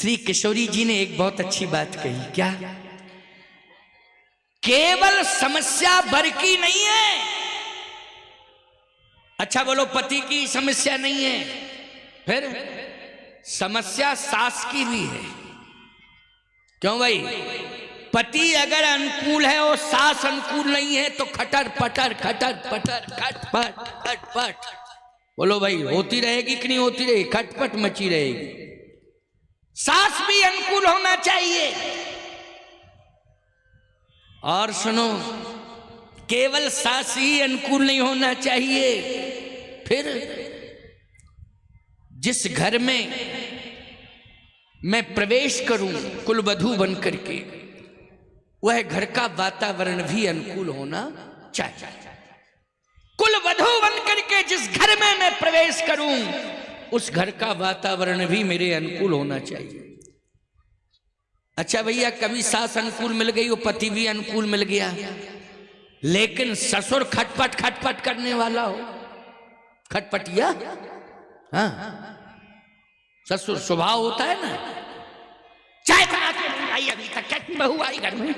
श्री किशोरी जी ने एक बहुत अच्छी बात कही। क्या? केवल समस्या वर की नहीं है। अच्छा बोलो, पति की समस्या नहीं है, फिर समस्या सास की भी है। क्यों भाई? पति अगर अनुकूल है और सास अनुकूल नहीं है तो खटर पटर खटपट खटपट बोलो भाई, होती रहेगी कि नहीं होती रहेगी? खटपट मची रहेगी। सास भी अनुकूल होना चाहिए। और सुनो, केवल सास ही अनुकूल नहीं होना चाहिए, फिर जिस घर में मैं प्रवेश करूं कुलवधू बन करके, वह घर का वातावरण भी अनुकूल होना चाहिए। कुलवधू बन करके जिस घर में मैं प्रवेश करूं, उस घर का वातावरण भी मेरे अनुकूल होना चाहिए। अच्छा भैया, कभी सास अनुकूल मिल गई, वो पति भी अनुकूल मिल गया, लेकिन ससुर खटपट खटपट करने वाला हो, खटपटिया, हाँ ससुर स्वभाव होता है ना, चाय बना के नहीं आई अभी तक, कैसी बहू आई घर में,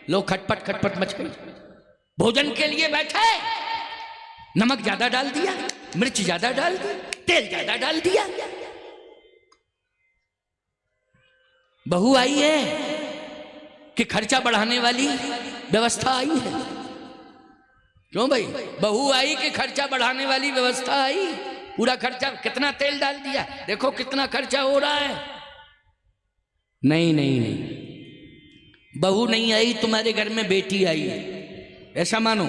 लो खटपट खटपट मच गई। भोजन के लिए बैठे, नमक ज्यादा डाल दिया, मिर्च ज्यादा डाल दी, तेल ज्यादा डाल दिया। बहू आई है कि खर्चा बढ़ाने वाली व्यवस्था आई है? क्यों भाई? बहू आई कि खर्चा बढ़ाने वाली व्यवस्था आई? पूरा खर्चा, कितना तेल डाल दिया, देखो कितना खर्चा हो रहा है। नहीं नहीं नहीं, बहू नहीं आई, तुम्हारे घर में बेटी आई है, ऐसा मानो।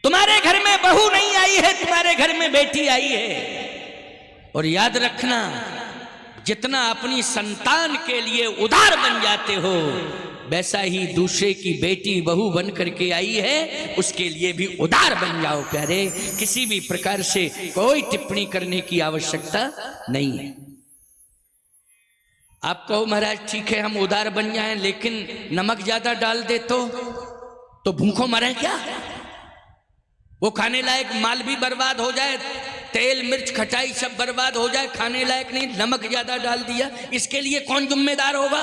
तुम्हारे घर में बहू नहीं आई है, तुम्हारे घर में बेटी आई है। और याद रखना, जितना अपनी संतान के लिए उदार बन जाते हो, वैसा ही दूसरे की बेटी बहू बन करके आई है, उसके लिए भी उदार बन जाओ प्यारे। किसी भी प्रकार से कोई टिप्पणी करने की आवश्यकता नहीं है। आप कहो महाराज ठीक है हम उदार बन जाएं, लेकिन नमक ज्यादा डाल दे तो भूखों मरे क्या? वो खाने लायक माल भी बर्बाद हो जाए, तेल मिर्च खटाई सब बर्बाद हो जाए, खाने लायक नहीं, नमक ज्यादा डाल दिया, इसके लिए कौन जिम्मेदार होगा?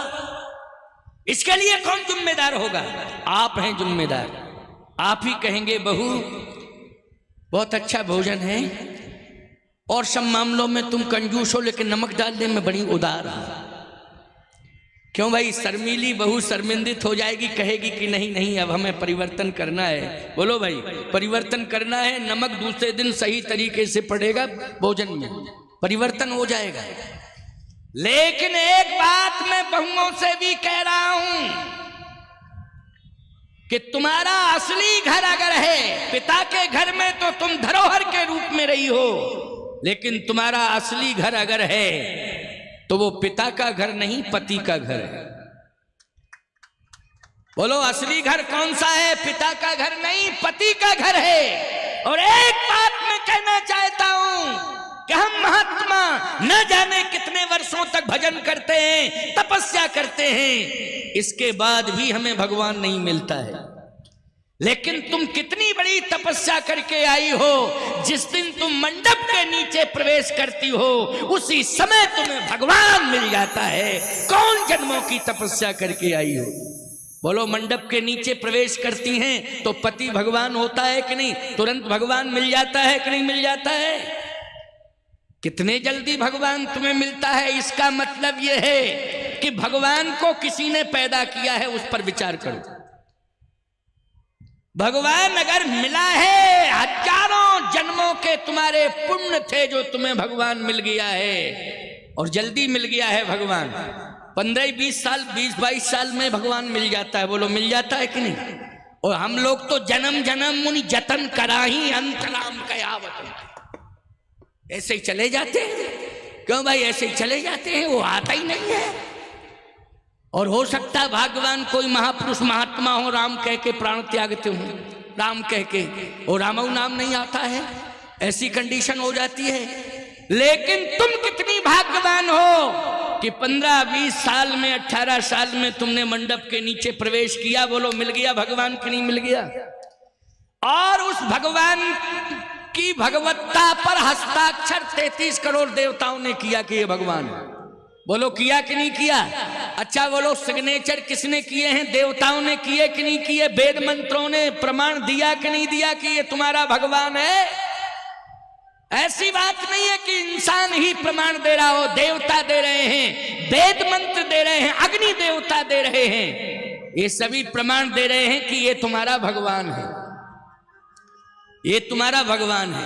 इसके लिए कौन जिम्मेदार होगा? आप हैं जिम्मेदार। आप ही कहेंगे बहू बहुत अच्छा भोजन है और सब मामलों में तुम कंजूस हो, लेकिन नमक डालने में बड़ी उदार हो। क्यों भाई? शर्मीली बहू शर्मिंदित हो जाएगी, कहेगी कि नहीं नहीं अब हमें परिवर्तन करना है। बोलो भाई, परिवर्तन करना है, नमक दूसरे दिन सही तरीके से पड़ेगा भोजन में, परिवर्तन हो जाएगा। लेकिन एक बात मैं बहुओं से भी कह रहा हूं कि तुम्हारा असली घर अगर है पिता के घर में, तो तुम धरोहर के रूप में रही हो, लेकिन तुम्हारा असली घर अगर है तो वो पिता का घर नहीं, पति का घर है। बोलो, असली घर कौन सा है? पिता का घर नहीं, पति का घर है। और एक बात मैं कहना चाहता हूं कि हम महात्मा न जाने कितने वर्षों तक भजन करते हैं, तपस्या करते हैं, इसके बाद भी हमें भगवान नहीं मिलता है। लेकिन तुम कितनी बड़ी तपस्या करके आई हो, जिस दिन तुम मंडप के नीचे प्रवेश करती हो, उसी समय तुम्हें भगवान मिल जाता है। कौन जन्मों की तपस्या करके आई हो? बोलो, मंडप के नीचे प्रवेश करती हैं तो पति भगवान होता है कि नहीं? तुरंत भगवान मिल जाता है कि नहीं मिल जाता है? कितने जल्दी भगवान तुम्हें मिलता है, इसका मतलब यह है कि भगवान को किसी ने पैदा किया है, उस पर विचार करो। भगवान अगर मिला है, हजारों जन्मों के तुम्हारे पुण्य थे जो तुम्हें भगवान मिल गया है, और जल्दी मिल गया है भगवान। 15-20 साल 20-22 साल में भगवान मिल जाता है। बोलो, मिल जाता है कि नहीं? और हम लोग तो जन्म जन्म मुनि जतन कराही अंतराम कयावत, ऐसे ही चले जाते हैं। क्यों भाई? ऐसे ही चले जाते हैं, वो आता ही नहीं है। और हो सकता है भाग्यवान कोई महापुरुष महात्मा हो, राम कह के प्राण त्यागते हो, राम कह के, और रामऊ नाम नहीं आता है, ऐसी कंडीशन हो जाती है। लेकिन तुम कितनी भाग्यवान हो कि 15-20 साल में, 18 साल में तुमने मंडप के नीचे प्रवेश किया। बोलो, मिल गया भगवान कि नहीं मिल गया? और उस भगवान की भगवत्ता पर हस्ताक्षर 33 करोड़ देवताओं ने किया कि ये भगवान है। बोलो किया कि नहीं किया? अच्छा बोलो सिग्नेचर किसने किए हैं? देवताओं ने किए कि नहीं किए? वेद मंत्रों ने प्रमाण दिया कि नहीं दिया कि ये तुम्हारा भगवान है? ऐसी बात नहीं है कि इंसान ही प्रमाण दे रहा हो, देवता दे रहे हैं, वेद मंत्र दे रहे हैं, अग्नि देवता दे रहे हैं, ये सभी प्रमाण दे रहे हैं कि ये तुम्हारा भगवान है, ये तुम्हारा भगवान है।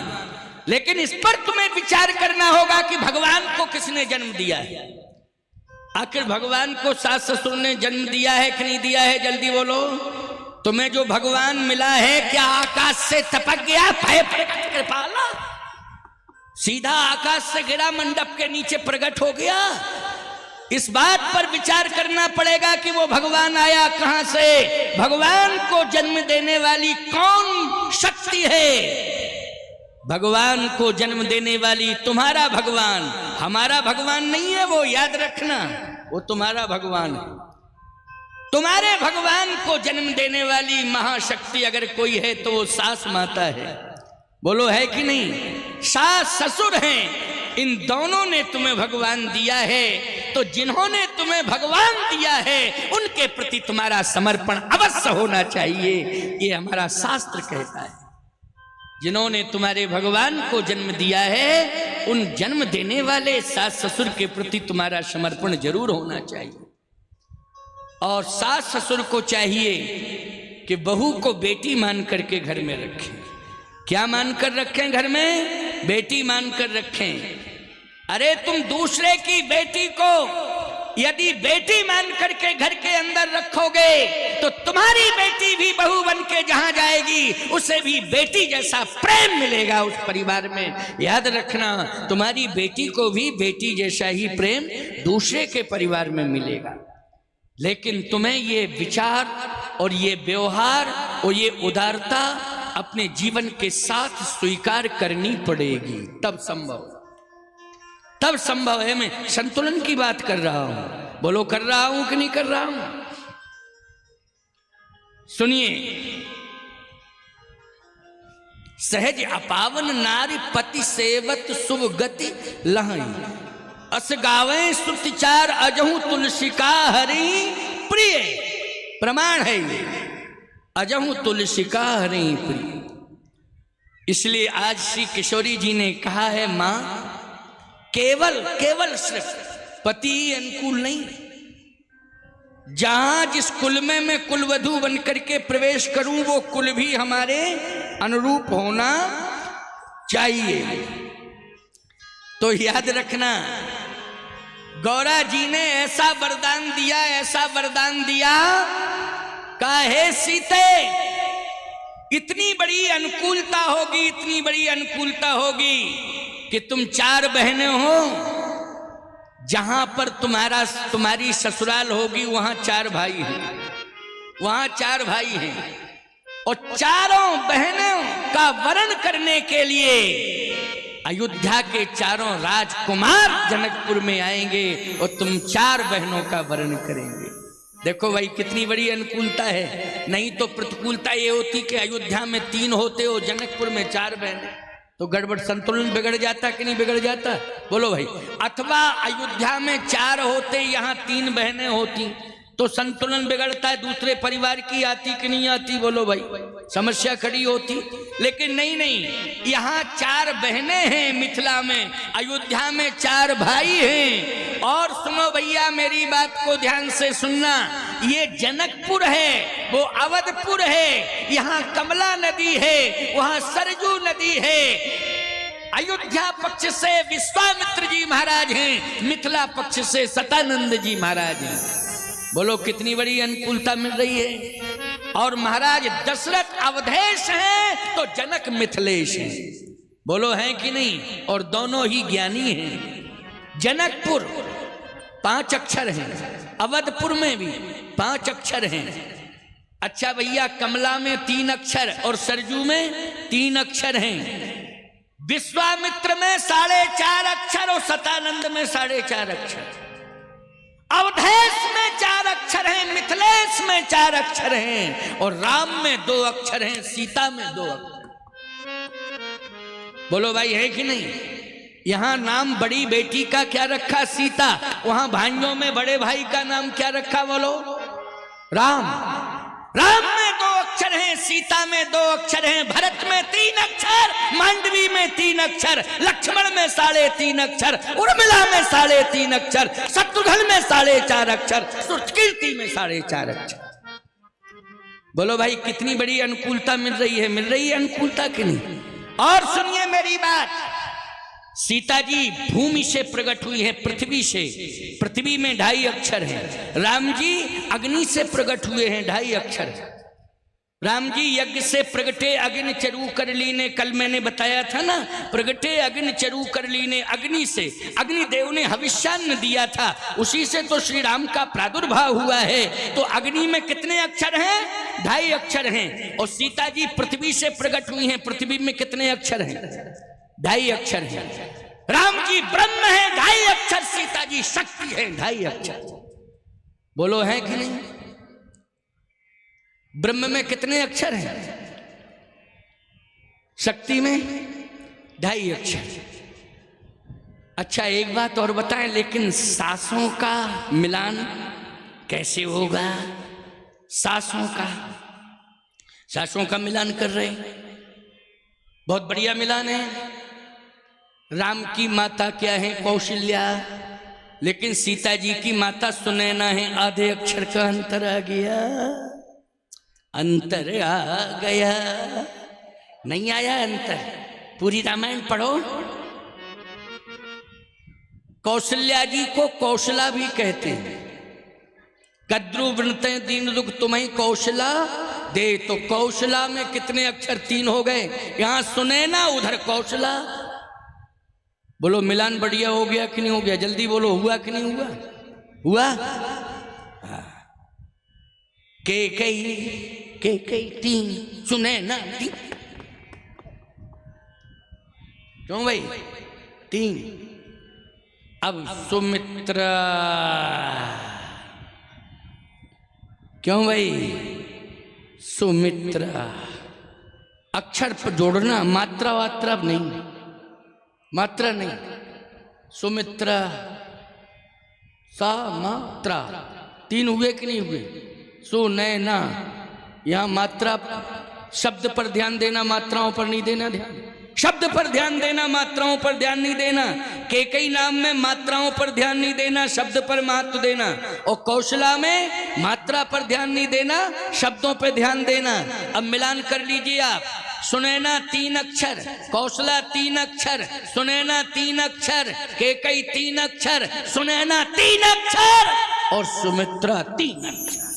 लेकिन इस पर तुम्हें विचार करना होगा कि भगवान को किसने जन्म दिया है। आखिर भगवान को सास ससुर ने जन्म दिया है कि नहीं दिया है? जल्दी बोलो। तुम्हें जो भगवान मिला है क्या आकाश से टपक गया? कृपाला सीधा आकाश से गिरा, मंडप के नीचे प्रकट हो गया? इस बात पर विचार करना पड़ेगा कि वो भगवान आया कहां से, भगवान को जन्म देने वाली कौन शक्ति है। भगवान को जन्म देने वाली तुम्हारा भगवान, हमारा भगवान नहीं है वो, याद रखना, वो तुम्हारा भगवान है। तुम्हारे भगवान को जन्म देने वाली महाशक्ति अगर कोई है तो वो सास माता है। बोलो है कि नहीं? सास ससुर हैं, इन दोनों ने तुम्हें भगवान दिया है। तो जिन्होंने तुम्हें भगवान दिया है उनके प्रति तुम्हारा समर्पण अवश्य होना चाहिए, ये हमारा शास्त्र कहता है। जिन्होंने तुम्हारे भगवान को जन्म दिया है उन जन्म देने वाले सास ससुर के प्रति तुम्हारा समर्पण जरूर होना चाहिए। और सास ससुर को चाहिए कि बहू को बेटी मान करके घर में रखें। क्या मानकर रखें? घर में बेटी मानकर रखें। अरे तुम दूसरे की बेटी को यदि बेटी मान करके घर के अंदर रखोगे तो तुम्हारी बेटी भी बहू बन के जहां जाएगी उसे भी बेटी जैसा प्रेम मिलेगा उस परिवार में। याद रखना, तुम्हारी बेटी को भी बेटी जैसा ही प्रेम दूसरे के परिवार में मिलेगा। लेकिन तुम्हें ये विचार और ये व्यवहार और ये उदारता अपने जीवन के साथ स्वीकार करनी पड़ेगी, तब संभव है। मैं संतुलन की बात कर रहा हूं। बोलो कर रहा हूं कि नहीं कर रहा हूं? सुनिए, सहज अपावन नारी पति सेवत शुभ गति लहई, अस गावे सुतिचार अजहू तुलसी का हरि प्रिय। प्रमाण है ये, अजहू तुलसी का हरि प्रिय। इसलिए आज श्री किशोरी जी ने कहा है, मां केवल सिर्फ पति ही अनुकूल नहीं, जहां जिस कुल में मैं कुलवधू बनकर के प्रवेश करूं वो कुल भी हमारे अनुरूप होना चाहिए। तो याद रखना, गौरा जी ने ऐसा वरदान दिया काहे सीते, इतनी बड़ी अनुकूलता होगी कि तुम 4 बहनें हो, जहां पर तुम्हारी ससुराल होगी वहां 4 भाई हैं, और चारों बहनों का वरण करने के लिए अयोध्या के चारों राजकुमार जनकपुर में आएंगे और तुम 4 बहनों का वरण करेंगे। देखो भाई कितनी बड़ी अनुकूलता है। नहीं तो प्रतिकूलता ये होती कि अयोध्या में 3 होते हो, जनकपुर में 4 बहनें, तो गड़बड़, संतुलन बिगड़ जाता कि नहीं बिगड़ जाता? बोलो भाई। अथवा अयोध्या में 4 होते, यहाँ 3 बहनें होती, तो संतुलन बिगड़ता है, दूसरे परिवार की आती कि नहीं आती? बोलो भाई, समस्या खड़ी होती। लेकिन नहीं, यहाँ 4 बहनें हैं मिथिला में, अयोध्या में 4 भाई हैं। और सुनो भैया, मेरी बात को ध्यान से सुनना, ये जनकपुर है, वो अवधपुर है, यहाँ कमला नदी है, वहां सरजू नदी है। अयोध्या पक्ष से विश्वामित्र जी महाराज हैं, मिथिला पक्ष से सतानंद जी महाराज हैं। बोलो कितनी बड़ी अनुकूलता मिल रही है। और महाराज दशरथ अवधेश हैं तो जनक मिथिलेश हैं। बोलो है कि नहीं? और दोनों ही ज्ञानी हैं। जनकपुर 5 अक्षर हैं, अवधपुर में भी 5 अक्षर हैं। अच्छा भैया, कमला में 3 अक्षर और सरजू में 3 अक्षर हैं। विश्वामित्र में 4.5 अक्षर और सतानंद में 4.5 अक्षर। अवधेश में 4 अक्षर हैं, मिथिलेश में 4 अक्षर हैं, और राम में 2 अक्षर हैं, सीता में 2 अक्षर। बोलो भाई है कि नहीं? यहां नाम बड़ी बेटी का क्या रखा? सीता। वहां भाइयों में बड़े भाई का नाम क्या रखा? बोलो, राम। राम में 2 अक्षर हैं, सीता में 2 अक्षर हैं, भरत में 3 अक्षर, मांडवी में 3 अक्षर, लक्ष्मण में 3.5 अक्षर, उर्मिला में 3.5 अक्षर, शत्रुघ्न में 4.5 अक्षर, सुकीर्ति में 4.5 अक्षर। बोलो भाई, कितनी बड़ी अनुकूलता मिल रही है? मिल रही है अनुकूलता कि नहीं? और सुनिए मेरी बात, सीता जी भूमि से प्रकट हुई है, पृथ्वी से। पृथ्वी में 2.5 अक्षर हैं। राम जी अग्नि से प्रकट हुए हैं, 2.5 अक्षर। राम जी यज्ञ से प्रगटे अग्नि चरु कर लीने, कल मैंने बताया था ना, प्रगटे अग्नि चरु कर लीने। अग्नि से अग्निदेव ने हविष्यान्न दिया था, उसी से तो श्री राम का प्रादुर्भाव हुआ है। तो अग्नि में कितने अक्षर हैं? 2.5 अक्षर हैं। और सीता जी पृथ्वी से प्रकट हुई हैं, पृथ्वी में कितने अक्षर हैं? 2.5 अक्षर हैं। राम जी ब्रह्म है, 2.5 अक्षर। सीता जी शक्ति है, 2.5 अक्षर। बोलो है कि नहीं? ब्रह्म में कितने अक्षर हैं? शक्ति में 2.5 अक्षर। अच्छा एक बात और बताएं, लेकिन सासों का मिलान कैसे होगा? सासों का मिलान कर रहे, बहुत बढ़िया मिलान है। राम की माता क्या है? कौशल्या। लेकिन सीता जी की माता सुनैना है। आधे अक्षर का अंतर आ गया, अंतर आ गया। नहीं आया अंतर? पूरी रामायण पढ़ो। कौशल्या जी को कौशला भी कहते हैं। कद्रु वृणते दीन दुख तुम्हें कौशला दे। तो कौशला में कितने अक्षर? 3 हो गए। यहां सुनैना, उधर कौशला। बोलो मिलान बढ़िया हो गया कि नहीं हो गया? जल्दी बोलो, हुआ कि नहीं हुआ? हुआ। के 3, सुनैना 3। क्यों भाई? 3। अब सुमित्रा। क्यों भाई? सुमित्रा। अक्षर पर जोड़ना, मात्रा वात्रा नहीं, मात्रा नहीं। सुमित्रा, सा मात्रा। 3 हुए कि नहीं हुए? सुनैना। यहां मात्रा, शब्द पर ध्यान देना, मात्राओं पर नहीं देना ध्यान। शब्द पर ध्यान देना, मात्राओं पर ध्यान नहीं देना। केकई नाम में मात्राओं पर ध्यान नहीं देना, शब्द पर महत्व देना। और कौशला में मात्रा पर ध्यान नहीं देना, शब्दों पर ध्यान देना। अब मिलान कर लीजिए आप। सुनैना 3 अक्षर, कौशला 3 अक्षर, सुनैना 3 अक्षर, केकई 3 अक्षर, सुनैना 3 अक्षर और सुमित्रा 3 अक्षर।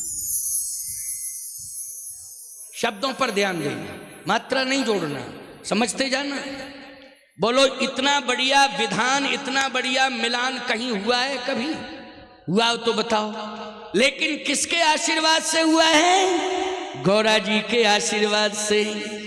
शब्दों पर ध्यान देना, मात्रा नहीं जोड़ना, समझते जाना। बोलो इतना बढ़िया विधान, इतना बढ़िया मिलान कहीं हुआ है? कभी हुआ हो तो बताओ। लेकिन किसके आशीर्वाद से हुआ है? गौरा जी के आशीर्वाद से।